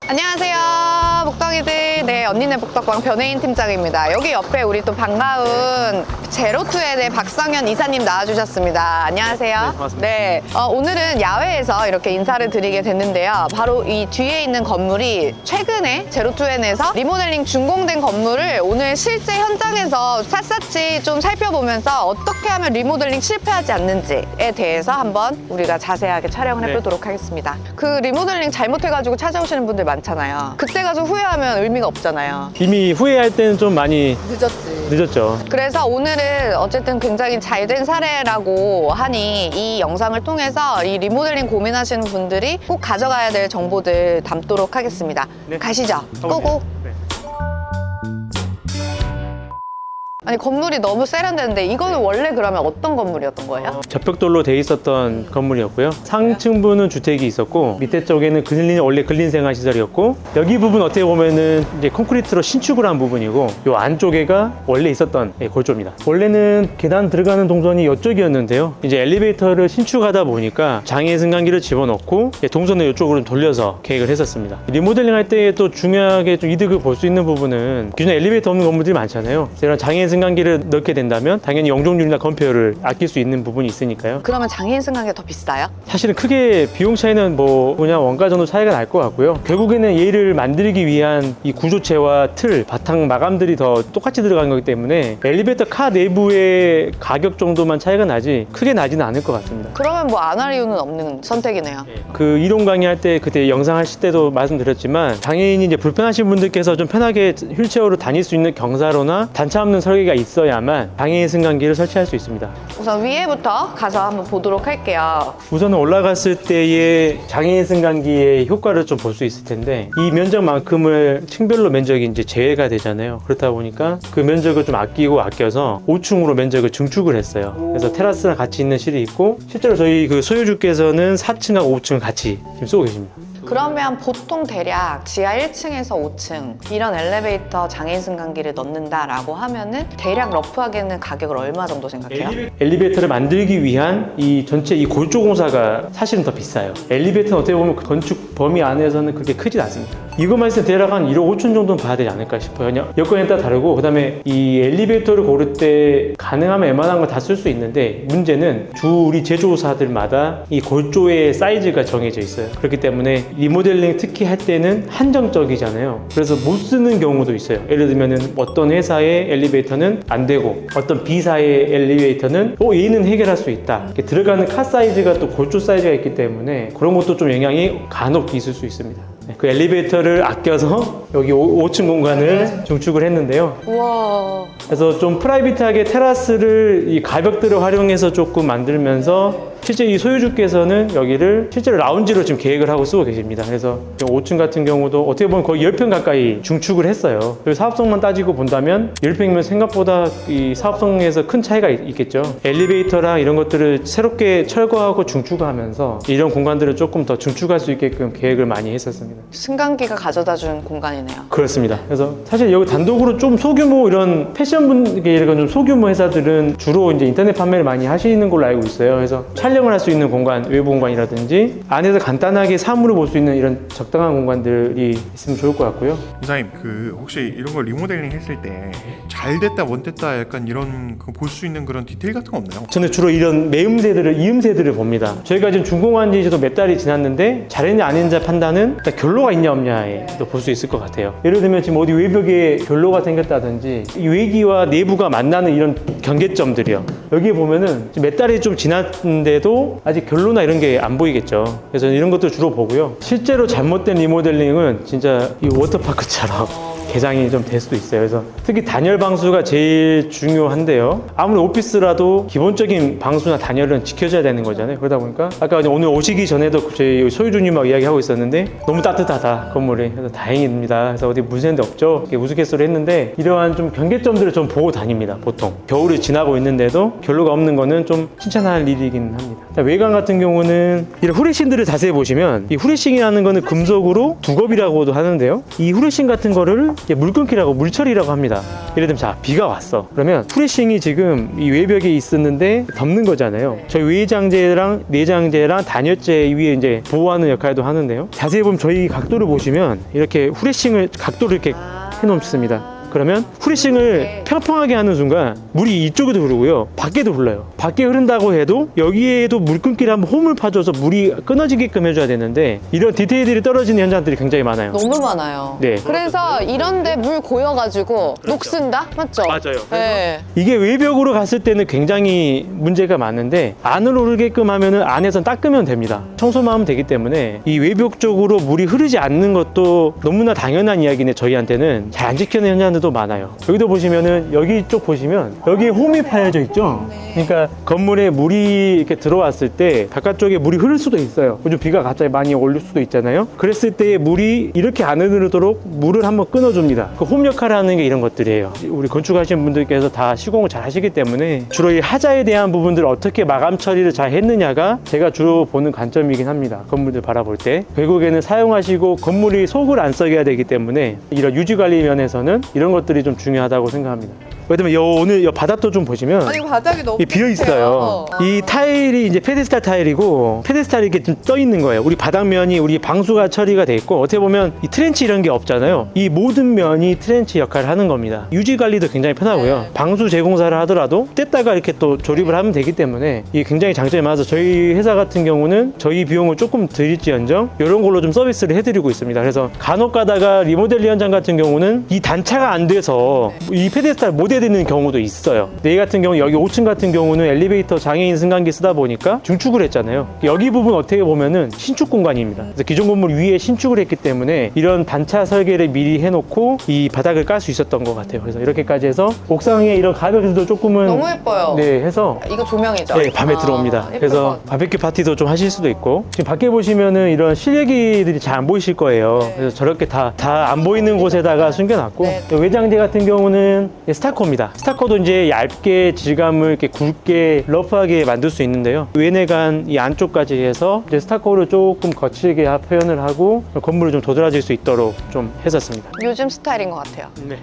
안녕하세요, 복덕이들. 네, 언니네 복덕방 변혜인 팀장입니다. 여기 옆에 우리 또 반가운 제로투에 대해 박성현 이사님 나와주셨습니다. 안녕하세요. 네, 반갑습니다. 네, 오늘은 야외에서 이렇게 인사를 드리게 됐는데요. 바로 이 뒤에 있는 건물이 최근에 제로투엔에서 리모델링 준공된 건물을 오늘 실제 현장에서 샅샅이 좀 살펴보면서 어떻게 하면 리모델링 실패하지 않는지에 대해서 한번 우리가 자세하게 촬영을 해보도록 하겠습니다. 그 리모델링 잘못해가지고 찾아오시는 분들 많잖아요. 그때 가서 후회하면 의미가 없잖아요. 이미 후회할 때는 좀 많이 늦었죠. 그래서 오늘은 어쨌든 굉장히 잘된 사례라고 하니 이 영상을 통해서 이 리모델링 고민하시는 분들이 꼭 가져가야 될 정보들 담도록 하겠습니다. 네. 가시죠. 가보세요. 고고. 네. 아니, 건물이 너무 세련되는데 이거는 원래 그러면 어떤 건물이었던 거예요? 접벽돌로 돼 있었던 건물이었고요. 상층부는 주택이 있었고 밑에 쪽에는 원래 근린생활시설이었고 여기 부분 어떻게 보면은 이제 콘크리트로 신축을 한 부분이고 이 안쪽에가 원래 있었던 골조입니다. 원래는 계단 들어가는 동선이 이쪽이었는데요. 이제 엘리베이터를 신축하다 보니까 장애 승강기를 집어넣고 동선을 이쪽으로 돌려서 계획을 했었습니다. 리모델링 할 때 또 중요하게 좀 이득을 볼 수 있는 부분은 기존에 엘리베이터 없는 건물들이 많잖아요. 이런 장애 승강기를 넣게 된다면 당연히 용적률이나 건폐율을 아낄 수 있는 부분이 있으니까요. 그러면 장애인 승강기가 더 비싸요? 사실은 크게 비용 차이는 그냥 원가 정도 차이가 날 것 같고요. 결국에는 얘를 만들기 위한 이 구조체와 틀, 바탕 마감들이 더 똑같이 들어간 거기 때문에 엘리베이터 카 내부의 가격 정도만 차이가 나지 크게 나지는 않을 것 같습니다. 그러면 뭐 안 할 이유는 없는 선택이네요. 그 이론 강의할 때 그때 영상 하실 때도 말씀드렸지만 장애인이 이제 불편하신 분들께서 좀 편하게 휠체어로 다닐 수 있는 경사로나 단차 없는 설계가 있어야만 장애인 승강기를 설치할 수 있습니다. 우선 위에부터 가서 한번 보도록 할게요. 우선은 올라갔을 때의 장애인 승강기의 효과를 좀 볼 수 있을 텐데 이 면적만큼을 층별로 면적이 이제 제외가 되잖아요. 그렇다 보니까 그 면적을 좀 아껴서 5층으로 면적을 증축을 했어요. 그래서 테라스랑 같이 있는 실이 있고 실제로 저희 그 소유주께서는 4층하고 5층을 같이 지금 쓰고 계십니다. 그러면 보통 대략 지하 1층에서 5층 이런 엘리베이터 장애인 승강기를 넣는다라고 하면은 대략 러프하게는 가격을 얼마 정도 생각해요? 엘리베이터를 만들기 위한 이 전체 이 골조 공사가 사실은 더 비싸요. 엘리베이터는 어떻게 보면 그 건축 범위 안에서는 그렇게 크진 않습니다. 이것만 있으면 대략 한 1억 5천 정도는 봐야 되지 않을까 싶어요. 여건에 따라 다르고 그다음에 이 엘리베이터를 고를 때 가능하면 웬만한 걸 다 쓸 수 있는데 문제는 우리 제조사들마다 이 골조의 사이즈가 정해져 있어요. 그렇기 때문에 리모델링 특히 할 때는 한정적이잖아요. 그래서 못 쓰는 경우도 있어요. 예를 들면은 어떤 회사의 엘리베이터는 안 되고 어떤 B사의 엘리베이터는 얘는 해결할 수 있다. 이렇게 들어가는 카 사이즈가 또 골조 사이즈가 있기 때문에 그런 것도 좀 영향이 간혹 있을 수 있습니다. 그 엘리베이터를 아껴서 여기 5층 공간을 증축을 했는데요. 우와. 그래서 좀 프라이빗하게 테라스를 이 가벽들을 활용해서 조금 만들면서 실제 이 소유주께서는 여기를 실제로 라운지로 지금 계획을 하고 쓰고 계십니다. 그래서 5층 같은 경우도 어떻게 보면 거의 10평 가까이 중축을 했어요. 그리고 사업성만 따지고 본다면 10평이면 생각보다 이 사업성에서 큰 차이가 있겠죠. 엘리베이터랑 이런 것들을 새롭게 철거하고 중축하면서 이런 공간들을 조금 더 중축할 수 있게끔 계획을 많이 했었습니다. 승강기가 가져다 준 공간이네요. 그렇습니다. 그래서 사실 여기 단독으로 좀 소규모 이런 패션 이런 좀 소규모 회사들은 주로 이제 인터넷 판매를 많이 하시는 걸로 알고 있어요. 그래서 촬영을 할 수 있는 공간, 외부 공간이라든지 안에서 간단하게 사물을 볼 수 있는 이런 적당한 공간들이 있으면 좋을 것 같고요. 이사님, 혹시 이런 걸 리모델링 했을 때 잘 됐다, 못 됐다 약간 이런 볼 수 있는 그런 디테일 같은 거 없나요? 저는 주로 이런 이음새들을 봅니다. 저희가 지금 준공한 지 몇 달이 지났는데 잘했냐 안 했냐 판단은 일단 결로가 있냐 없냐에 볼 수 있을 것 같아요. 예를 들면 지금 어디 외벽에 결로가 생겼다든지 이 외기와 내부가 만나는 이런 경계점들이요. 여기 보면은 몇 달이 좀 지났는데도 아직 결로나 이런 게 안 보이겠죠. 그래서 이런 것들 주로 보고요. 실제로 잘못된 리모델링은 진짜 이 워터파크처럼 개장이 좀 될 수도 있어요. 그래서 특히 단열 방수가 제일 중요한데요. 아무리 오피스라도 기본적인 방수나 단열은 지켜줘야 되는 거잖아요. 그러다 보니까 아까 오늘 오시기 전에도 저희 소유주님하고 이야기하고 있었는데 너무 따뜻하다 건물이. 그래서 다행입니다. 그래서 어디 문제는 없죠. 이렇게 우스갯소리 했는데 이러한 좀 경계점들을 좀 보고 다닙니다. 보통 겨울이 지나고 있는데도 결로가 없는 거는 좀 칭찬할 일이긴 합니다. 외관 같은 경우는 이런 후레싱들을 자세히 보시면 이 후레싱이라는 거는 금속으로 두껍이라고도 하는데요. 이 후레싱 같은 거를 이게 물끊기라고 물처리라고 합니다. 예를 들면 자 비가 왔어. 그러면 프레싱이 지금 이 외벽에 있었는데 덮는 거잖아요. 저희 외장재랑 내장재랑 단열재 위에 이제 보호하는 역할도 하는데요. 자세히 보면 저희 각도를 보시면 이렇게 후레싱을 각도를 이렇게 해놓습니다. 그러면 후레싱을 평평하게 하는 순간 물이 이쪽에도 흐르고요, 밖에도 흘러요. 밖에 흐른다고 해도 여기에도 물끈기를 한번 홈을 파줘서 물이 끊어지게끔 해줘야 되는데 이런 디테일들이 떨어지는 현장들이 굉장히 많아요. 너무 많아요. 네. 그래서 이런데 물 고여가지고 녹슨다? 맞죠? 맞아요. 네. 이게 외벽으로 갔을 때는 굉장히 문제가 많은데 안으로 흐르게끔 하면은 안에선 닦으면 됩니다. 청소만 하면 되기 때문에 이 외벽 쪽으로 물이 흐르지 않는 것도 너무나 당연한 이야기네. 저희한테는 잘 안 지키는 현장들도 많아요. 여기도 보시면은 여기 쪽 보시면 여기 홈이 파여져 있죠. 그러니까 건물에 물이 이렇게 들어왔을 때 바깥쪽에 물이 흐를 수도 있어요. 요즘 비가 갑자기 많이 올 수도 있잖아요. 그랬을 때 물이 이렇게 안 흐르도록 물을 한번 끊어줍니다. 그 홈 역할을 하는 게 이런 것들이에요. 우리 건축하시는 분들께서 다 시공을 잘 하시기 때문에 주로 이 하자에 대한 부분들을 어떻게 마감 처리를 잘 했느냐가 제가 주로 보는 관점이긴 합니다. 건물들 바라볼 때 결국에는 사용하시고 건물이 속을 안 썩여야 되기 때문에 이런 유지 관리 면에서는 이런 것들이 좀 중요하다고 생각합니다. 왜냐면 오늘 바닥도 좀 보시면 아니 바닥이 너무 비어 있어요. 이 타일이 이제 페데스탈 타일이고 페데스탈이 이렇게 좀 떠 있는 거예요. 우리 바닥면이 우리 방수가 처리가 돼 있고 어떻게 보면 이 트렌치 이런 게 없잖아요. 이 모든 면이 트렌치 역할을 하는 겁니다. 유지 관리도 굉장히 편하고요. 네. 방수 재공사를 하더라도 뗐다가 이렇게 또 조립을 하면 되기 때문에 이게 굉장히 장점이 많아서 저희 회사 같은 경우는 저희 비용을 조금 드릴지언정 이런 걸로 좀 서비스를 해드리고 있습니다. 그래서 간혹 가다가 리모델링 현장 같은 경우는 이 단차가 안 돼서 이 페데스탈 못 되는 경우도 있어요. 내 같은 경우 여기 5층 같은 경우는 엘리베이터 장애인 승강기 쓰다 보니까 중축을 했잖아요. 여기 부분 어떻게 보면은 신축 공간입니다. 그래서 기존 건물 위에 신축을 했기 때문에 이런 단차 설계를 미리 해놓고 이 바닥을 깔 수 있었던 것 같아요. 그래서 이렇게까지 해서 옥상에 이런 가벽도 조금은 너무 예뻐요. 네 해서 이거 조명이죠? 네, 밤에 들어옵니다. 예쁠 그래서 것 같아요. 바베큐 파티도 좀 하실 수도 있고 지금 밖에 보시면은 이런 실내기들이 잘 안 보이실 거예요. 그래서 저렇게 다 안 보이는 곳에다가 숨겨놨고 네. 외장재 같은 경우는 스타코입니다. 스타코도 이제 얇게 질감을 이렇게 굵게 러프하게 만들 수 있는데요. 외내간 이 안쪽까지 해서 이제 스타코를 조금 거칠게 표현을 하고 건물을 좀 도드라질 수 있도록 좀 했었습니다. 요즘 스타일인 것 같아요. 네.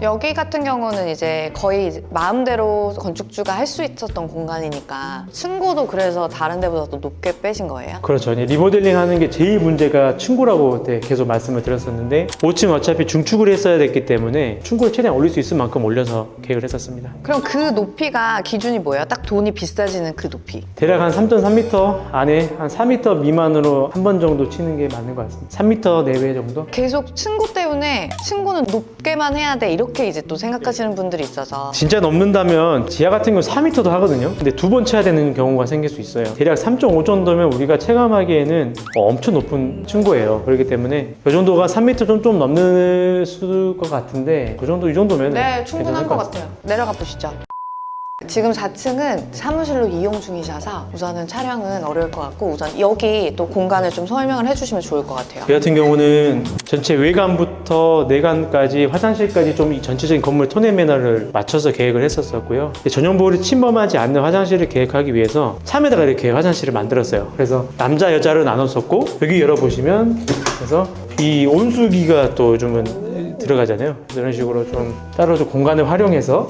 여기 같은 경우는 이제 거의 마음대로 건축주가 할 수 있었던 공간이니까 층고도 그래서 다른 데보다 더 높게 빼신 거예요? 그렇죠. 이제 리모델링 하는 게 제일 문제가 층고라고 그때 계속 말씀을 드렸었는데 5층 어차피 중축을 했어야 됐기 때문에 층고를 최대한 올릴 수 있을 만큼 올려서 계획을 했었습니다. 그럼 그 높이가 기준이 뭐예요? 딱 돈이 비싸지는 그 높이. 대략 한 3.3m 안에 한 4m 미만으로 한 번 정도 치는 게 맞는 것 같습니다. 3m 내외 정도? 계속 층고 때문에 층고는 높게만 해야 돼 이렇게 이제 또 생각하시는 분들이 있어서 진짜 넘는다면 지하 같은 경우 4m도 하거든요. 근데 두 번 쳐야 되는 경우가 생길 수 있어요. 대략 3.5 정도면 우리가 체감하기에는 엄청 높은 층고예요. 그렇기 때문에 이 정도가 3m 좀 넘는 것 같은데 그 정도 이 정도면 네 충분한 괜찮을 것 같습니다. 같아요. 내려가 보시죠. 지금 4층은 사무실로 이용 중이셔서 우선은 촬영은 어려울 것 같고 우선 여기 또 공간을 좀 설명을 해주시면 좋을 것 같아요. 이 같은 경우는 전체 외관부터 내관까지 화장실까지 좀 이 전체적인 건물 톤앤 매너를 맞춰서 계획을 했었고요. 전용보호를 침범하지 않는 화장실을 계획하기 위해서 참에다가 이렇게 화장실을 만들었어요. 그래서 남자 여자로 나눴었고 여기 열어보시면 그래서 이 온수기가 또 요즘은 들어가잖아요. 그래서 이런 식으로 좀 따로 좀 공간을 활용해서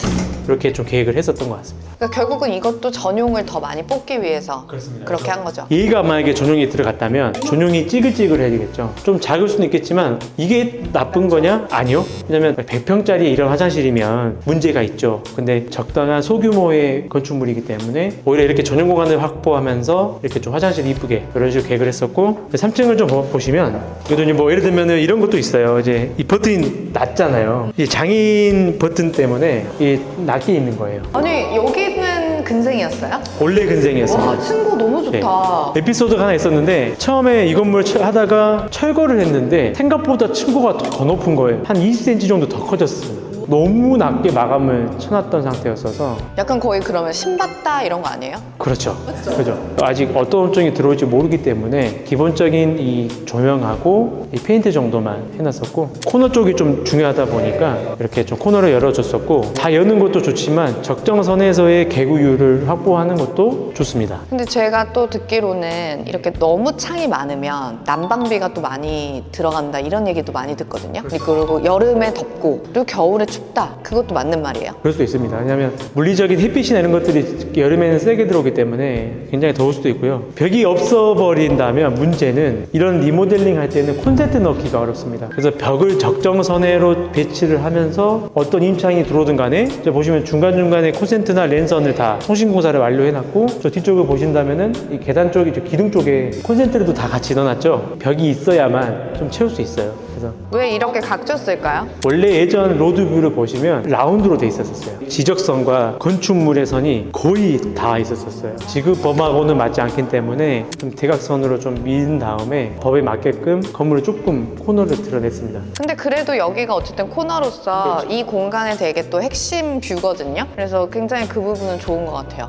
이렇게 좀 계획을 했었던 것 같습니다. 그러니까 결국은 이것도 전용을 더 많이 뽑기 위해서 그렇습니다. 그렇게 한 거죠. 얘가 만약에 전용이 들어갔다면 전용이 찌글찌글해지겠죠. 좀 작을 수는 있겠지만 이게 나쁜 거냐? 아니요. 왜냐면 100평짜리 이런 화장실이면 문제가 있죠. 근데 적당한 소규모의 건축물이기 때문에 오히려 이렇게 전용 공간을 확보하면서 이렇게 좀 화장실 이쁘게 이런 식으로 계획을 했었고 3층을 좀 보시면 그래도 뭐 예를 들면 이런 것도 있어요. 이제 이 버튼이 낮잖아요. 이 장인 버튼 때문에 이 낮게 있는 거예요. 아니 여기는 근생이었어요? 원래 근생이었습니다. 와 층고 너무 좋다. 에피소드가 하나 있었는데 처음에 이 건물 하다가 철거를 했는데 생각보다 층고가 더 높은 거예요. 한 20cm 정도 더 커졌어요. 너무 낮게 마감을 쳐놨던 상태였어서 약간 거의 그러면 신봤다 이런 거 아니에요? 그렇죠. 그죠. 아직 어떤 업종이 들어올지 모르기 때문에 기본적인 이 조명하고 이 페인트 정도만 해놨었고 코너 쪽이 좀 중요하다 보니까 이렇게 좀 코너를 열어줬었고 다 여는 것도 좋지만 적정선에서의 개구율을 확보하는 것도 좋습니다. 근데 제가 또 듣기로는 이렇게 너무 창이 많으면 난방비가 또 많이 들어간다 이런 얘기도 많이 듣거든요. 그리고 여름에 덥고 그리고 겨울에 춥다. 그것도 맞는 말이에요. 그럴 수도 있습니다. 왜냐하면 물리적인 햇빛이나 이런 것들이 여름에는 세게 들어오기 때문에 굉장히 더울 수도 있고요. 벽이 없어버린다면 문제는 이런 리모델링 할 때는 콘센트 넣기가 어렵습니다. 그래서 벽을 적정선으로 배치를 하면서 어떤 임창이 들어오든 간에 보시면 중간중간에 콘센트나 랜선을 다 통신공사를 완료해놨고 저 뒤쪽을 보신다면은 이 계단 쪽에 저 기둥 쪽에 콘센트도 다 같이 넣어놨죠. 벽이 있어야만 좀 채울 수 있어요. 그래서 왜 이렇게 각졌을까요? 원래 예전 로드뷰를 보시면 라운드로 돼 있었어요. 지적선과 건축물의 선이 거의 다 있었어요. 지금 법하고는 맞지 않기 때문에 좀 대각선으로 좀 민 다음에 법에 맞게끔 건물을 조금 코너를 드러냈습니다. 근데 그래도 여기가 어쨌든 코너로서 이 공간의 되게 또 핵심 뷰거든요. 그래서 굉장히 그 부분은 좋은 것 같아요.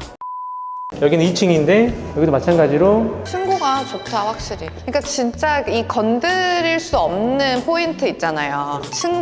여기는 2층인데 여기도 마찬가지로 층고가 좋다 확실히. 그러니까 진짜 이 건드릴 수 없는 포인트 있잖아요.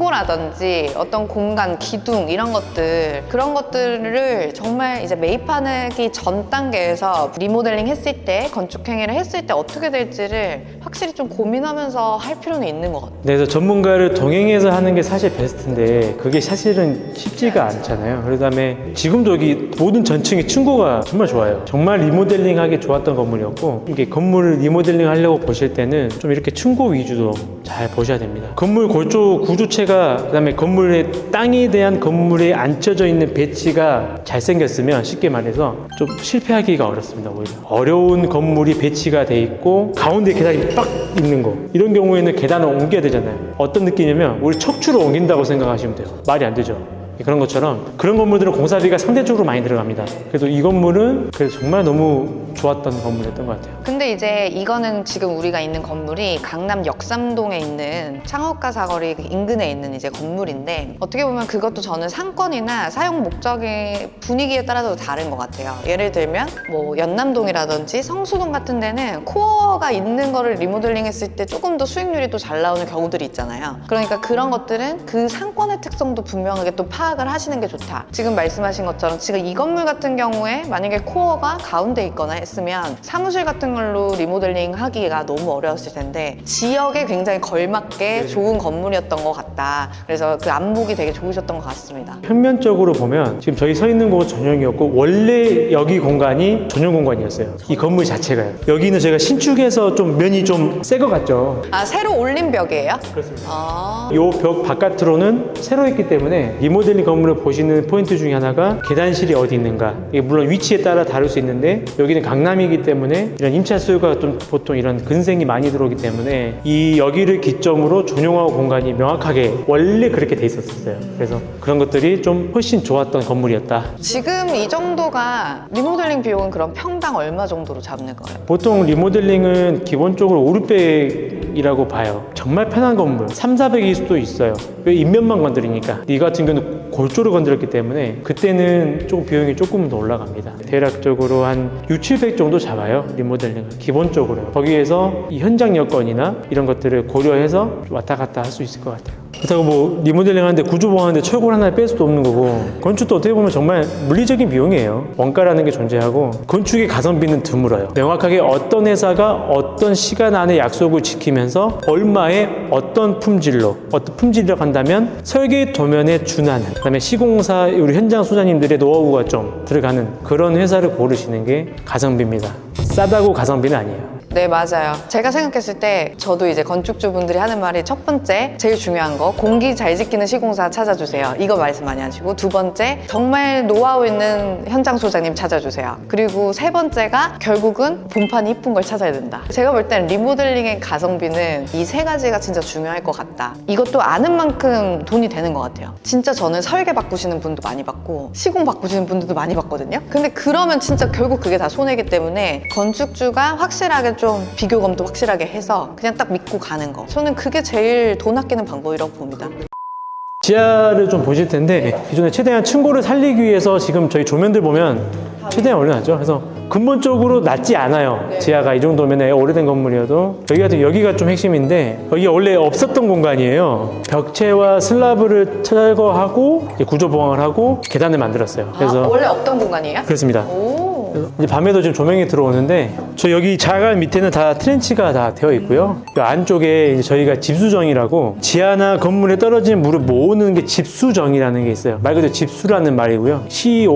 층고라든지 어떤 공간, 기둥 이런 것들 그런 것들을 정말 이제 매입하기 전 단계에서 리모델링 했을 때 건축 행위를 했을 때 어떻게 될지를 확실히 좀 고민하면서 할 필요는 있는 것 같아요. 그래서 전문가를 동행해서 하는 게 사실 베스트인데 그게 사실은 쉽지가 않잖아요. 그다음에 지금도 여기 모든 전층이 층고가 정말 좋아요. 정말 리모델링하기 좋았던 건물이었고 이게 건물을 리모델링 하려고 보실 때는 좀 이렇게 층고 위주로 잘 보셔야 됩니다. 건물 골조 구조체가 그다음에 건물의 땅에 대한 건물에 앉혀져 있는 배치가 잘 생겼으면 쉽게 말해서 좀 실패하기가 어렵습니다. 오히려 어려운 건물이 배치가 돼 있고 가운데 계단이 빡 있는 거 이런 경우에는 계단을 옮겨야 되잖아요. 어떤 느낌이냐면 우리 척추를 옮긴다고 생각하시면 돼요. 말이 안 되죠. 그런 것처럼 그런 건물들은 공사비가 상대적으로 많이 들어갑니다. 그래도 이 건물은 그래도 정말 너무 좋았던 건물이었던 것 같아요. 근데 이제 이거는 지금 우리가 있는 건물이 강남 역삼동에 있는 창업가 사거리 인근에 있는 이제 건물인데 어떻게 보면 그것도 저는 상권이나 사용 목적의 분위기에 따라서 다른 것 같아요. 예를 들면 뭐 연남동이라든지 성수동 같은 데는 코어가 있는 거를 리모델링 했을 때 조금 더 수익률이 또 잘 나오는 경우들이 있잖아요. 그러니까 그런 것들은 그 상권의 특성도 분명하게 또 파악을 하시는 게 좋다. 지금 말씀하신 것처럼 지금 이 건물 같은 경우에 만약에 코어가 가운데 있거나 했으면 사무실 같은 걸로 리모델링 하기가 너무 어려웠을 텐데 지역에 굉장히 걸맞게 좋은 건물이었던 것 같다. 그래서 그 안목이 되게 좋으셨던 것 같습니다. 평면적으로 보면 지금 저희 서 있는 곳 전용이었고 원래 여기 공간이 전용 공간이었어요. 이 건물 자체가요. 여기는 제가 신축해서 좀 면이 좀 새 것 같죠. 아, 새로 올린 벽이에요? 그렇습니다. 아, 이 벽 바깥으로는 새로 했기 때문에 리모델링 건물을 보시는 포인트 중에 하나가 계단실이 어디 있는가. 이게 물론 위치에 따라 다를 수 있는데 여기는 강남이기 때문에 이런 임차 수요가 좀 보통 이런 근생이 많이 들어오기 때문에 이 여기를 기점으로 전용화호 공간이 명확하게 원래 그렇게 돼 있었어요. 그래서 그런 것들이 좀 훨씬 좋았던 건물이었다. 지금 이 정도가 리모델링 비용은 그럼 평당 얼마 정도로 잡는 거예요? 보통 리모델링은 기본적으로 5, 600이라고 봐요. 정말 편한 건물 3, 400일 수도 있어요. 왜 인면만 건드리니까. 이 같은 경우는 골조를 건드렸기 때문에 그때는 조금 비용이 조금 더 올라갑니다. 대략적으로 한 6, 700 정도 잡아요. 리모델링을 기본적으로. 거기에서 이 현장 여건이나 이런 것들을 고려해서 왔다 갔다 할 수 있을 것 같아요. 그렇다고 뭐 리모델링 하는데 구조보강하는데 철골 하나 뺄 수도 없는 거고 건축도 어떻게 보면 정말 물리적인 비용이에요. 원가라는 게 존재하고 건축의 가성비는 드물어요. 명확하게 어떤 회사가 어떤 시간 안에 약속을 지키면서 얼마에 어떤 품질이라고 한다면 설계 도면에 준하는 그다음에 시공사 우리 현장 소장님들의 노하우가 좀 들어가는 그런 회사를 고르시는 게 가성비입니다. 싸다고 가성비는 아니에요. 네, 맞아요. 제가 생각했을 때 저도 이제 건축주분들이 하는 말이 첫 번째, 제일 중요한 거 공기 잘 지키는 시공사 찾아주세요. 이거 말씀 많이 하시고 두 번째, 정말 노하우 있는 현장 소장님 찾아주세요. 그리고 세 번째가 결국은 본판이 이쁜 걸 찾아야 된다. 제가 볼 땐 리모델링의 가성비는 이 세 가지가 진짜 중요할 것 같다. 이것도 아는 만큼 돈이 되는 것 같아요. 진짜 저는 설계 바꾸시는 분도 많이 봤고 시공 바꾸시는 분들도 많이 봤거든요. 근데 그러면 진짜 결국 그게 다 손해이기 때문에 건축주가 확실하게 좀 비교검도 확실하게 해서 그냥 딱 믿고 가는 거. 저는 그게 제일 돈 아끼는 방법이라고 봅니다. 지하를 좀 보실 텐데 기존에 최대한 층고를 살리기 위해서 지금 저희 조면들 보면 최대한 올려놨죠. 그래서 근본적으로 낮지 않아요. 지하가 이 정도면 오래된 건물이어도 여기가 좀 핵심인데 여기가 원래 없었던 공간이에요. 벽체와 슬라브를 철거하고 이제 구조 보강을 하고 계단을 만들었어요. 그래서 원래 없던 공간이에요? 그렇습니다. 오. 이제 밤에도 지금 조명이 들어오는데 저 여기 자간 밑에는 다 트렌치가 다 되어 있고요. 이 안쪽에 이제 저희가 집수정이라고 지하나 건물에 떨어진 물을 모으는 게 집수정이라는 게 있어요. 말 그대로 집수라는 말이고요.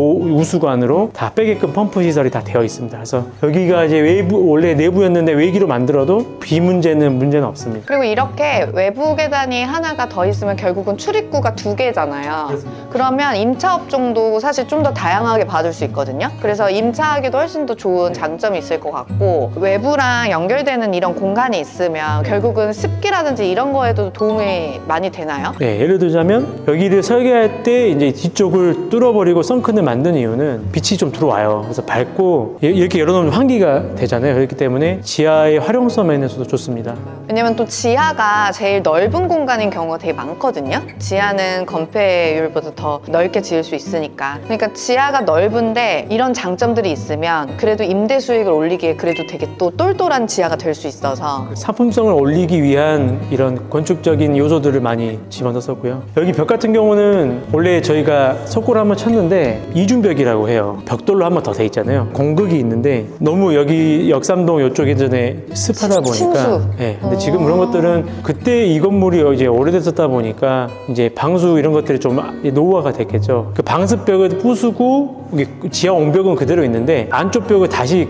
우수관으로 다 빼게끔 펌프 시설이 다 되어 있습니다. 그래서 여기가 이제 외부 원래 내부였는데 외기로 만들어도 문제는 없습니다. 그리고 이렇게 외부 계단이 하나가 더 있으면 결국은 출입구가 2개잖아요. 그러면 임차업종도 사실 좀 더 다양하게 받을 수 있거든요. 그래서 임차하기도 훨씬 더 좋은 장점이 있을 것 같고 외부랑 연결되는 이런 공간이 있으면 결국은 습기라든지 이런 거에도 도움이 많이 되나요? 네, 예를 들자면 여기를 설계할 때 이제 뒤쪽을 뚫어버리고 썬큰을 만든 이유는 빛이 좀 들어와요. 그래서 밝고 이렇게 열어놓으면 환기가 되잖아요. 그렇기 때문에 지하의 활용성 면에서도 좋습니다. 왜냐면 또 지하가 제일 넓은 공간인 경우가 되게 많거든요. 지하는 건폐율보다 더 넓게 지을 수 있으니까. 그러니까 지하가 넓은데 이런 장점들이 있으면 그래도 임대 수익을 올리기에 그래도 되게 또 똘똘한 지하가 될 수 있어서 상품성을 올리기 위한 이런 건축적인 요소들을 많이 집어넣었고요. 여기 벽 같은 경우는 원래 저희가 석고를 한번 쳤는데 이중벽이라고 해요. 벽돌로 한 번 더 돼 있잖아요. 공극이 있는데 너무 여기 역삼동 이쪽 예전에 습하다 보니까 침수. 네, 근데 지금 그런 것들은 그때 이 건물이 이제 오래됐었다 보니까 이제 방수 이런 것들이 좀 노후화가 됐겠죠. 그 방수벽을 부수고 이게 지하 옹벽은 그대로 있는데 안쪽 벽을 다시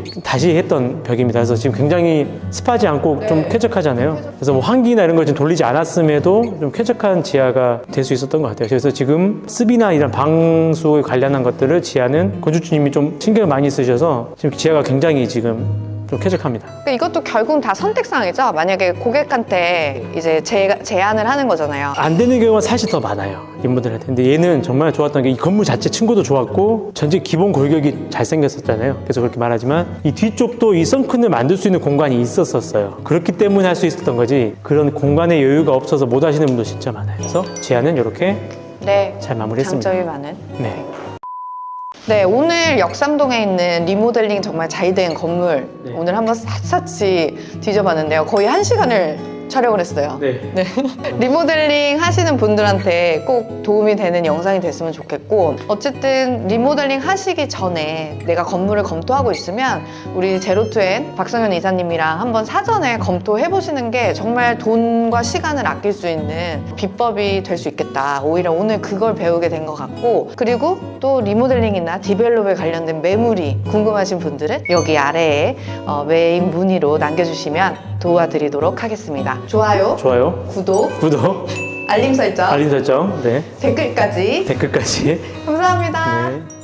했던 벽입니다. 그래서 지금 굉장히 습하지 않고 좀 쾌적하잖아요. 그래서 뭐 환기나 이런 걸 좀 돌리지 않았음에도 좀 쾌적한 지하가 될 수 있었던 것 같아요. 그래서 지금 습이나 이런 방수에 관련한 것들을 지하는 건축주님이 좀 신경을 많이 쓰셔서 지금 지하가 굉장히 지금 좀 쾌적합니다. 이것도 결국은 다 선택사항이죠. 만약에 고객한테 이제 제안을 하는 거잖아요. 안 되는 경우가 사실 더 많아요. 인분들한테. 근데 얘는 정말 좋았던 게 이 건물 자체 층고도 좋았고 전체 기본 골격이 잘생겼었잖아요. 그래서 그렇게 말하지만 이 뒤쪽도 이 썬큰을 만들 수 있는 공간이 있었어요. 그렇기 때문에 할 수 있었던 거지 그런 공간의 여유가 없어서 못 하시는 분도 진짜 많아요. 그래서 지하는 이렇게 네, 잘 마무리했습니다. 장점이 많은. 네. 네, 오늘 역삼동에 있는 리모델링 정말 잘 된 건물 네. 오늘 한번 샅샅이 뒤져봤는데요. 거의 1시간을 촬영을 했어요. 네. 네. 리모델링 하시는 분들한테 꼭 도움이 되는 영상이 됐으면 좋겠고 어쨌든 리모델링 하시기 전에 내가 건물을 검토하고 있으면 우리 제로투엔 박성현 이사님이랑 한번 사전에 검토해 보시는 게 정말 돈과 시간을 아낄 수 있는 비법이 될 수 있겠다. 오히려 오늘 그걸 배우게 된 것 같고 그리고 또 리모델링이나 디벨롭에 관련된 매물이 궁금하신 분들은 여기 아래에 메인 문의로 남겨주시면 도와드리도록 하겠습니다. 좋아요, 구독, 구독, 알림 설정, 알림 설정, 네. 댓글까지 댓글까지. 감사합니다. 네.